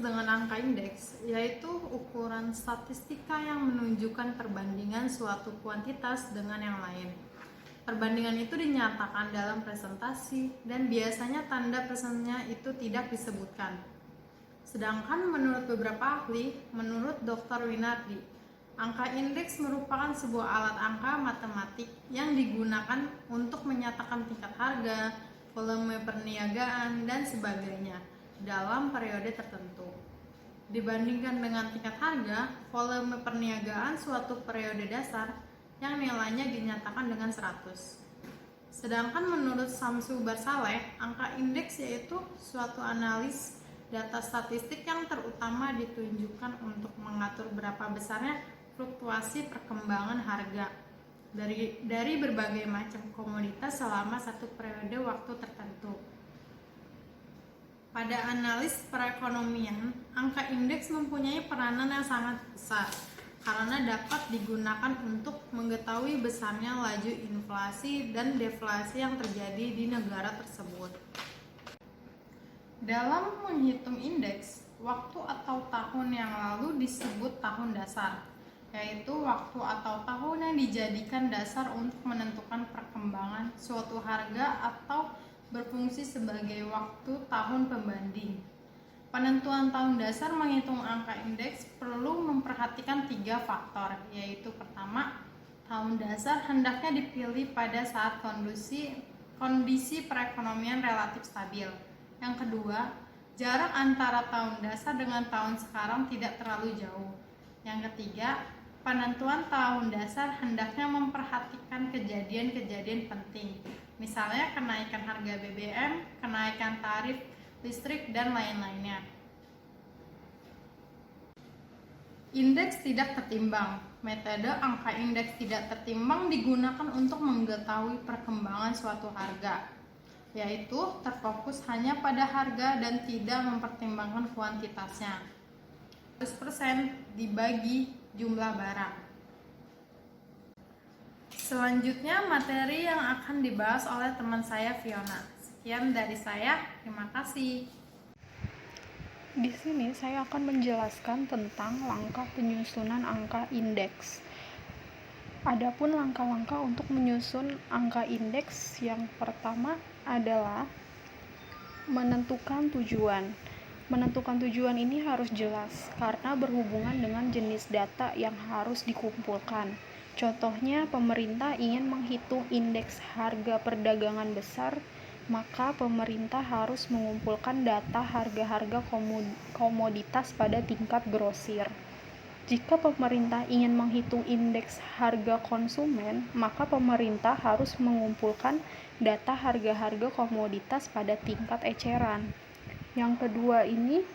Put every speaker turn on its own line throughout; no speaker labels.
dengan angka indeks, yaitu ukuran statistika yang menunjukkan perbandingan suatu kuantitas dengan yang lain. Perbandingan itu dinyatakan dalam presentasi dan biasanya tanda pesannya itu tidak disebutkan. Sedangkan menurut beberapa ahli, menurut Dr. Winardi, angka indeks merupakan sebuah alat angka matematik yang digunakan untuk menyatakan tingkat harga, volume perniagaan, dan sebagainya dalam periode tertentu. Dibandingkan dengan tingkat harga, volume perniagaan suatu periode dasar yang nilainya dinyatakan dengan 100. Sedangkan menurut Samsu Barsaleh, angka indeks yaitu suatu analis data statistik yang terutama ditunjukkan untuk mengatur berapa besarnya fluktuasi perkembangan harga dari berbagai macam komoditas selama satu periode waktu tertentu. Pada analis perekonomian, angka indeks mempunyai peranan yang sangat besar karena dapat digunakan untuk mengetahui besarnya laju inflasi dan deflasi yang terjadi di negara tersebut. Dalam menghitung indeks, waktu atau tahun yang lalu disebut tahun dasar, yaitu waktu atau tahun yang dijadikan dasar untuk menentukan perkembangan suatu harga atau berfungsi sebagai waktu tahun pembanding. Penentuan tahun dasar menghitung angka indeks perlu memperhatikan 3 faktor, yaitu pertama, tahun dasar hendaknya dipilih pada saat kondisi perekonomian relatif stabil. Yang kedua, jarak antara tahun dasar dengan tahun sekarang tidak terlalu jauh. Yang ketiga, penentuan tahun dasar hendaknya memperhatikan kejadian-kejadian penting, misalnya kenaikan harga BBM, kenaikan tarif listrik, dan lain-lainnya. Indeks tidak tertimbang. Metode angka indeks tidak tertimbang digunakan untuk mengetahui perkembangan suatu harga, yaitu terfokus hanya pada harga dan tidak mempertimbangkan kuantitasnya. 100% dibagi jumlah barang. Selanjutnya materi yang akan dibahas oleh teman saya Fiona. Sekian dari saya, terima kasih.
Di sini saya akan menjelaskan tentang langkah penyusunan angka indeks. Adapun langkah-langkah untuk menyusun angka indeks, yang pertama adalah menentukan tujuan. Menentukan tujuan ini harus jelas karena berhubungan dengan jenis data yang harus dikumpulkan. Contohnya, pemerintah ingin menghitung indeks harga perdagangan besar, maka pemerintah harus mengumpulkan data harga-harga komoditas pada tingkat grosir. Jika pemerintah ingin menghitung indeks harga konsumen, maka pemerintah harus mengumpulkan data harga-harga komoditas pada tingkat eceran. Yang kedua ini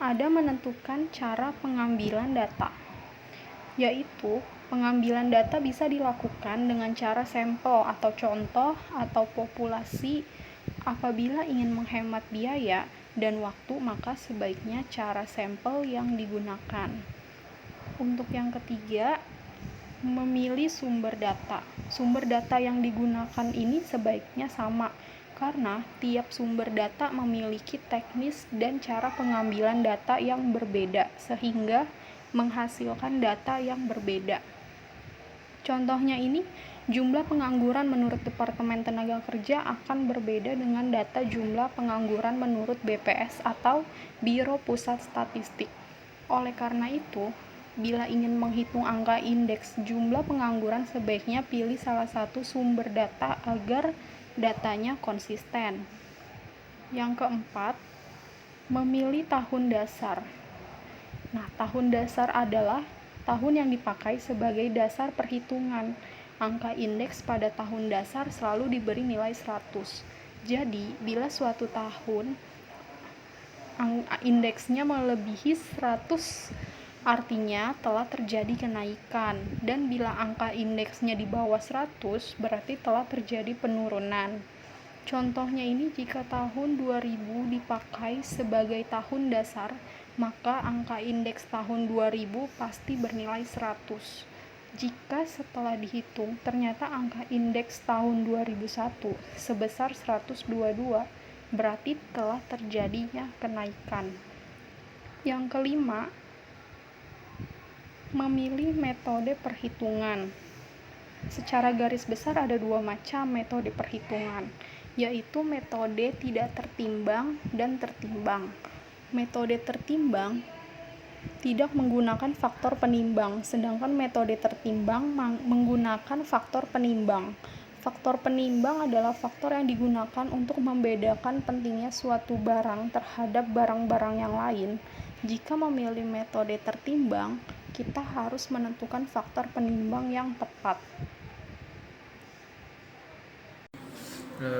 ada menentukan cara pengambilan data, yaitu pengambilan data bisa dilakukan dengan cara sampel atau contoh atau populasi. Apabila ingin menghemat biaya dan waktu, maka sebaiknya cara sampel yang digunakan. Untuk yang ketiga, memilih sumber data. Sumber data yang digunakan ini sebaiknya sama, karena tiap sumber data memiliki teknis dan cara pengambilan data yang berbeda, sehingga menghasilkan data yang berbeda. Contohnya ini, jumlah pengangguran menurut Departemen Tenaga Kerja akan berbeda dengan data jumlah pengangguran menurut BPS atau Biro Pusat Statistik. Oleh karena itu, bila ingin menghitung angka indeks jumlah pengangguran, sebaiknya pilih salah satu sumber data agar datanya konsisten. Yang keempat, memilih tahun dasar. Nah, tahun dasar adalah tahun yang dipakai sebagai dasar perhitungan. Angka indeks pada tahun dasar selalu diberi nilai 100. Jadi, bila suatu tahun indeksnya melebihi 100, artinya telah terjadi kenaikan. Dan bila angka indeksnya di bawah 100, berarti telah terjadi penurunan. Contohnya ini, jika tahun 2000 dipakai sebagai tahun dasar, maka angka indeks tahun 2000 pasti bernilai 100. Jika setelah dihitung ternyata angka indeks tahun 2001 sebesar 122, berarti telah terjadinya kenaikan. Yang kelima, memilih metode perhitungan. Secara garis besar ada dua macam metode perhitungan, yaitu metode tidak tertimbang dan tertimbang. Metode tertimbang tidak menggunakan faktor penimbang, sedangkan metode tertimbang menggunakan faktor penimbang. Faktor penimbang adalah faktor yang digunakan untuk membedakan pentingnya suatu barang terhadap barang-barang yang lain. Jika memilih metode tertimbang, kita harus menentukan faktor penimbang yang tepat.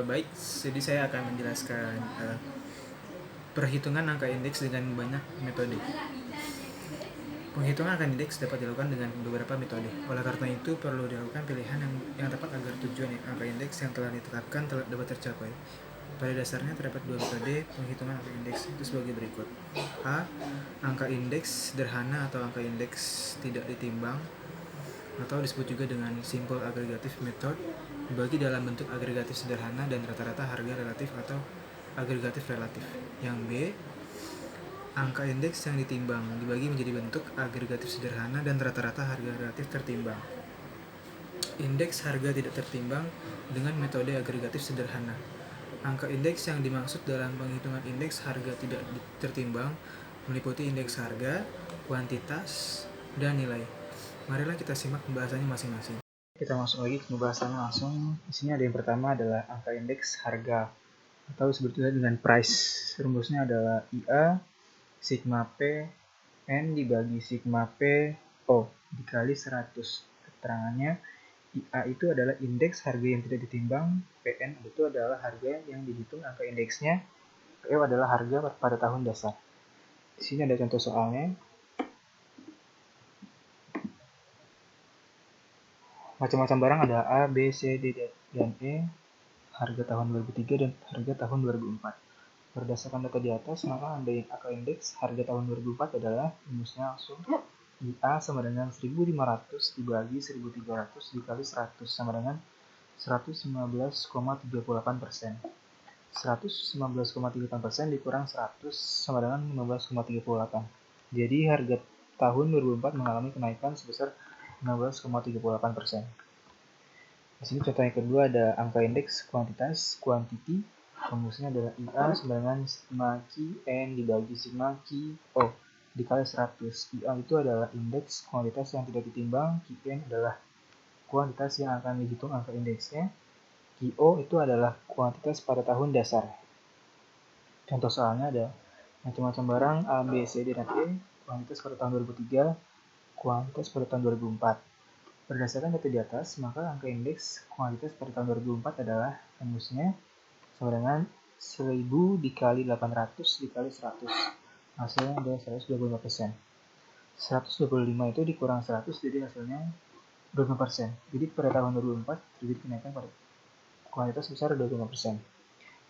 Baik, jadi saya akan menjelaskan perhitungan angka indeks dengan banyak metode. Penghitungan angka indeks dapat dilakukan dengan beberapa metode. Oleh karena itu, perlu dilakukan pilihan yang tepat agar tujuan angka indeks yang telah ditetapkan dapat tercapai. Pada dasarnya terdapat dua metode penghitungan angka indeks, itu sebagai berikut. A. Angka indeks sederhana atau angka indeks tidak ditimbang, atau disebut juga dengan simple aggregative method, dibagi dalam bentuk agregatif sederhana dan rata-rata harga relatif atau agregatif relatif. Yang B. Angka indeks yang ditimbang dibagi menjadi bentuk agregatif sederhana dan rata-rata harga relatif tertimbang. Indeks harga tidak tertimbang dengan metode agregatif sederhana. Angka indeks yang dimaksud dalam penghitungan indeks harga tidak tertimbang meliputi indeks harga, kuantitas, dan nilai. Marilah kita simak pembahasannya masing-masing. Kita masuk lagi ke pembahasannya langsung. Di sini ada yang pertama adalah angka indeks harga atau sebetulnya dengan price. Rumusnya adalah IA sigma P N dibagi sigma P O dikali 100. Keterangannya, IA itu adalah indeks harga yang tidak ditimbang, PN itu adalah harga yang dihitung angka indeksnya, PO adalah harga pada tahun dasar. Di sini ada contoh soalnya. Macam-macam barang ada A, B, C, D, dan E, harga tahun 2003 dan harga tahun 2004. Berdasarkan data di atas, maka angka indeks harga tahun 2004 adalah rumusnya langsung IA sama dengan 1500 dibagi 1300 dikali 100 sama dengan 115,38%. 115,38% dikurang 100 sama dengan 15,38. Jadi harga tahun 2004 mengalami kenaikan sebesar 15,38%. Di sini contoh yang kedua ada angka indeks kuantitas, quantity. Rumusnya adalah IA sama dengan sigma Q N dibagi sigma Q O dikali 100. IA itu adalah indeks kuantitas yang tidak ditimbang, QN adalah kuantitas yang akan dihitung angka indeksnya, QO itu adalah kuantitas pada tahun dasar. Contoh soalnya ada macam-macam barang A, B, C, D, dan E, kuantitas pada tahun 2003, kuantitas pada tahun 2004. Berdasarkan data di atas, maka angka indeks kuantitas pada tahun 2004 adalah rumusnya sama dengan 1000 dikali 800 dikali 100. Hasilnya adalah 125%. 125 itu dikurang 100 jadi hasilnya 25%. Jadi pada tahun 2004 terjadi kenaikan pada kuantitas sebesar 25%.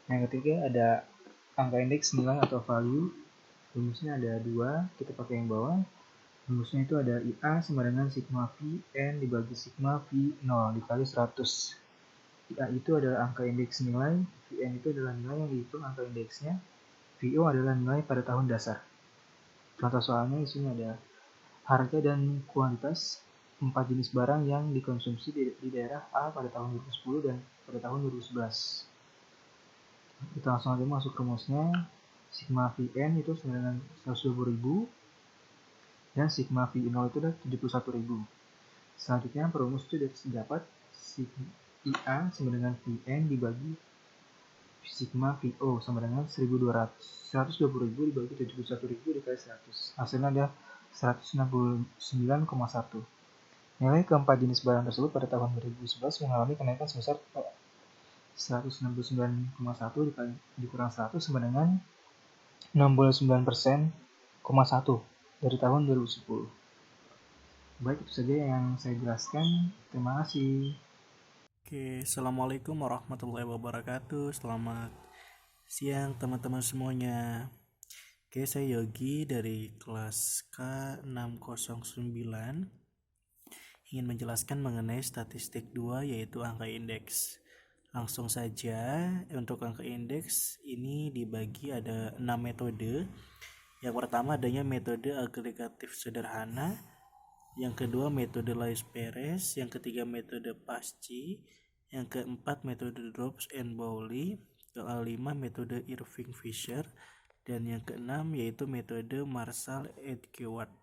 Yang ketiga ada angka indeks nilai atau value. Rumusnya ada dua, kita pakai yang bawah. Rumusnya itu ada IA sama dengan sigma V N dibagi sigma V0 dikali 100. IA itu adalah angka indeks nilai, Vn itu adalah nilai yang dihitung angka indeksnya, VO adalah nilai pada tahun dasar. Contoh soalnya di sini ada harga dan kuantitas 4 jenis barang yang dikonsumsi di daerah A pada tahun 2010 dan pada tahun 2011. Kita langsung aja masuk rumusnya. Sigma Vn itu sama dengan 120.000 dan sigma V0 itu adalah 71.000. Selanjutnya perumus itu dapat IA sama dengan Vn dibagi sigma VO sama dengan 120.000 dibagi 71.000 dikali 100. Hasilnya ada 169,1. Nilai keempat jenis barang tersebut pada tahun 2011 mengalami kenaikan sebesar 169,1 dikurang 100 sama dengan 69%,1 dari tahun 2010. Baik, itu saja yang saya jelaskan. Terima kasih.
Oke, Assalamualaikum warahmatullahi wabarakatuh. Selamat siang teman-teman semuanya. Oke, saya Yogi dari kelas K609 ingin menjelaskan mengenai statistik 2 yaitu angka indeks. Langsung saja, untuk angka indeks ini dibagi ada 6 metode, Yang pertama adanya metode agregatif sederhana, yang kedua metode Lais-Perez, yang ketiga metode Pasci, yang keempat metode Drops and Bowley, kelima metode Irving Fisher, dan yang keenam yaitu metode Marshall Edgeworth.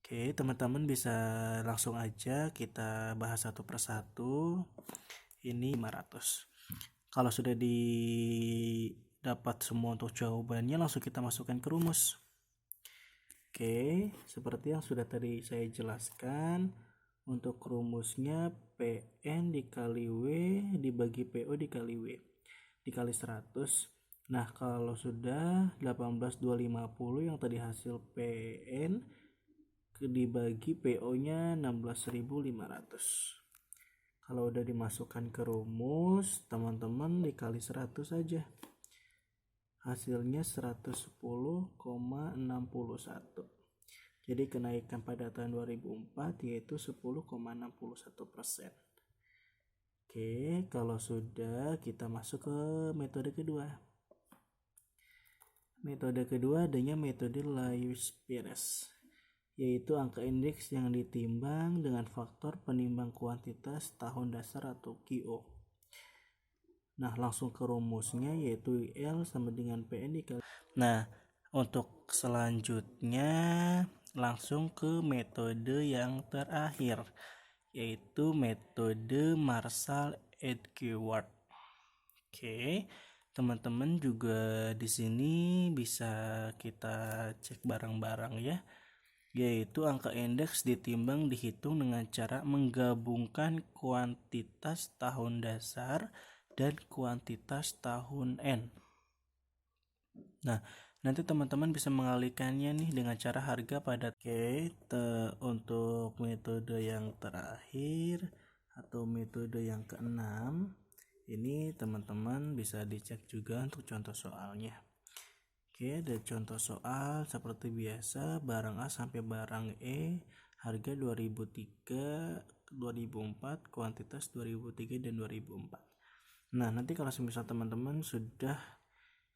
Oke, teman-teman bisa langsung aja kita bahas satu persatu. Ini 500. Kalau sudah didapat semua untuk jawabannya, langsung kita masukkan ke rumus. Oke, seperti yang sudah tadi saya jelaskan, untuk rumusnya PN dikali W dibagi PO dikali W dikali 100. Nah, kalau sudah 18.250 yang tadi hasil PN dibagi PO-nya 16.500. Kalau udah dimasukkan ke rumus, teman-teman dikali 100 saja. Hasilnya 110,61. Jadi kenaikan pada tahun 2004 yaitu 10,61%. Oke, kalau sudah kita masuk ke metode kedua. Metode kedua adanya metode Lais-Perez, yaitu angka indeks yang ditimbang dengan faktor penimbang kuantitas tahun dasar atau QO. Nah, langsung ke rumusnya yaitu L sama dengan PN dikali. Nah, untuk selanjutnya langsung ke metode yang terakhir, yaitu metode Marshall Edgeworth. Oke, teman-teman juga di sini bisa kita cek bareng-bareng ya, yaitu angka indeks ditimbang dihitung dengan cara menggabungkan kuantitas tahun dasar dan kuantitas tahun N. Nah, nanti teman-teman bisa mengalihkannya nih dengan cara harga pada. Oke, untuk metode yang terakhir atau metode yang keenam, ini teman-teman bisa dicek juga untuk contoh soalnya. Oke, ada contoh soal seperti biasa, barang A sampai barang E, harga 2003, 2004, kuantitas 2003 dan 2004. Nah, nanti kalau misal teman-teman sudah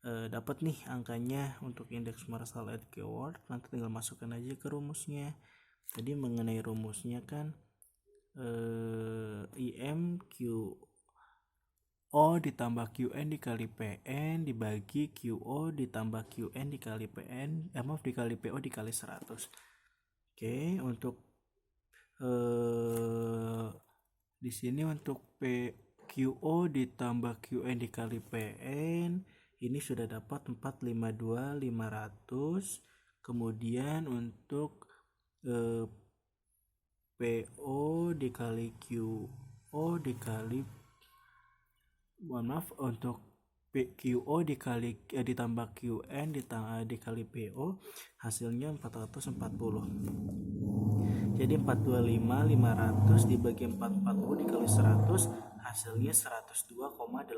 dapat nih angkanya untuk indeks Marshall Edgeworth, nanti tinggal masukkan aja ke rumusnya. Tadi mengenai rumusnya kan IM QO ditambah QN dikali PN dibagi QO ditambah QN dikali PN dikali PO dikali 100. Oke, untuk di sini untuk QO ditambah QN dikali PN ini sudah dapat 452.500. Kemudian untuk PO dikali QO dikali untuk QO ditambah QN dikali PO hasilnya 440. Jadi 425.500 dibagi 440 dikali 100 hasilnya 102,8%.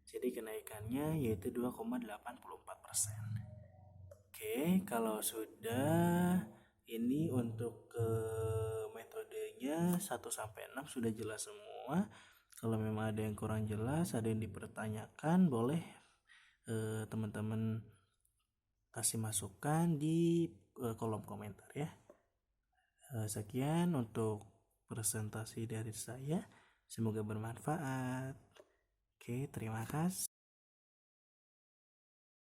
Jadi kenaikannya yaitu 2,84%. Oke, kalau sudah ini untuk metodenya 1 sampai 6 sudah jelas semua. Kalau memang ada yang kurang jelas, ada yang dipertanyakan, boleh teman-teman kasih masukan di kolom komentar ya. Sekian untuk presentasi dari saya. Semoga bermanfaat. Oke, terima kasih.